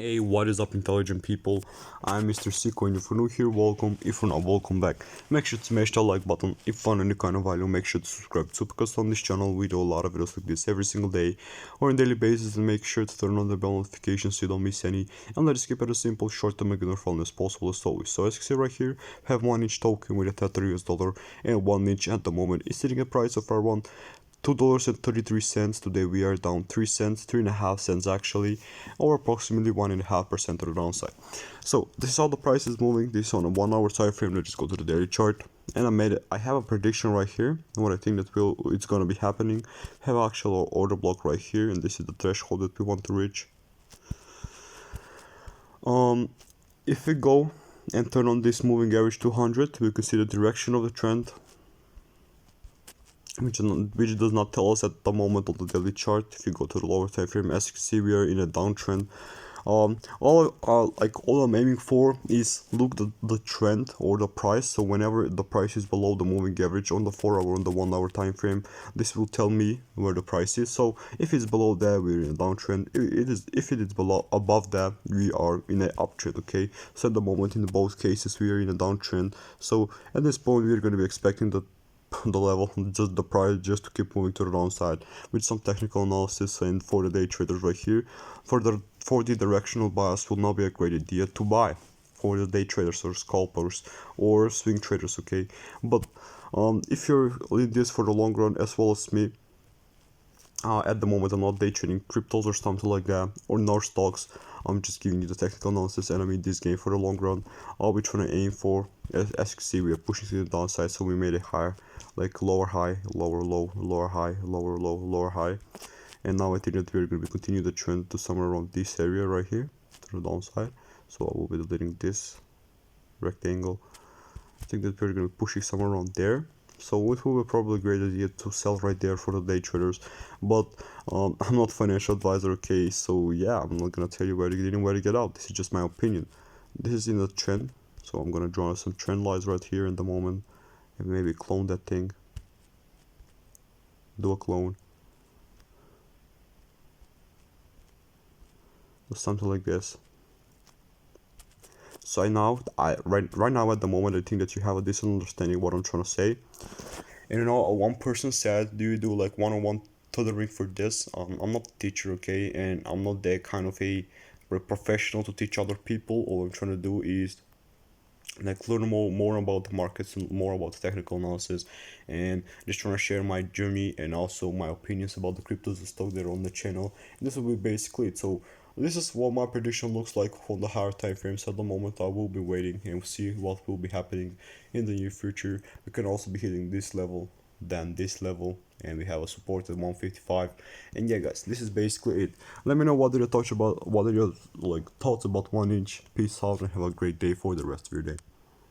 Hey, what is up, intelligent people? I'm Mr. Sicko, and if you're new here, welcome. If you're not, welcome back. Make sure to smash that like button. If you found any kind of value, make sure to subscribe too, because on this channel we do a lot of videos like this every single day or on daily basis, and make sure to turn on the bell notifications so you don't miss any. And let's keep it as simple, short, to make it as fun as possible as always. So as you can see right here, we have 1 inch token with a Tether US dollar, and 1 inch at the moment is sitting at price of around $2.33. Today we are down 3 cents, 3.5 cents actually, or approximately 1.5% to the downside. So this is how the price is moving. This is on a 1 hour time frame. Let's just go to the daily chart. And I have a prediction right here, what I think that it's gonna be happening. I have actual order block right here, and this is the threshold that we want to reach. If we go and turn on this moving average 200, we can see the direction of the trend, which does not tell us at the moment on the daily chart. If you go to the lower time frame, as you can see, we are in a downtrend. All I'm aiming for is look the trend or the price. So whenever the price is below the moving average on the 4 hour, on the 1 hour time frame, this will tell me where the price is. So if it's below that, we're in a downtrend. If it is above that, we are in an uptrend. Okay, so at the moment in both cases we are in a downtrend. So at this point we're going to be expecting the level, just the price, just to keep moving to the downside with some technical analysis. And for the day traders right here, for the directional bias will not be a great idea to buy for the day traders or scalpers or swing traders. Okay, but if you're in this for the long run as well as me, at the moment I'm not day trading cryptos or something like that, or nor stocks. I'm just giving you the technical analysis, and I'm in this game for the long run. All we're trying to aim for, as you can see, we are pushing to the downside, so we made it higher, like lower high, lower low, lower high, lower low, lower high. And now I think that we're going to continue the trend to somewhere around this area right here, to the downside. So I will be deleting this rectangle. I think that we're going to be pushing somewhere around there. So it will be probably a great idea to sell right there for the day traders, but I'm not a financial advisor, okay? So yeah, I'm not gonna tell you where to get in and where to get out. This is just my opinion. This is in the trend, so I'm gonna draw some trend lines right here in the moment, and maybe clone that thing. Do a clone. Or something like this. So right now at the moment, I think that you have a decent understanding of what I'm trying to say. And you know, one person said, do you do like one-on-one tutoring for this? I'm not a teacher, okay, and I'm not that kind of a professional to teach other people. All I'm trying to do is like learn more about the markets and more about the technical analysis, and just trying to share my journey and also my opinions about the cryptos and stock that are on the channel. And this will be basically it. So this is what my prediction looks like on the higher time frames. At the moment I will be waiting and see what will be happening in the near future. We can also be hitting this level, then this level, and we have a support at 155. And yeah guys, this is basically it. Let me know what are your thoughts about 1 inch. Peace out and have a great day for the rest of your day.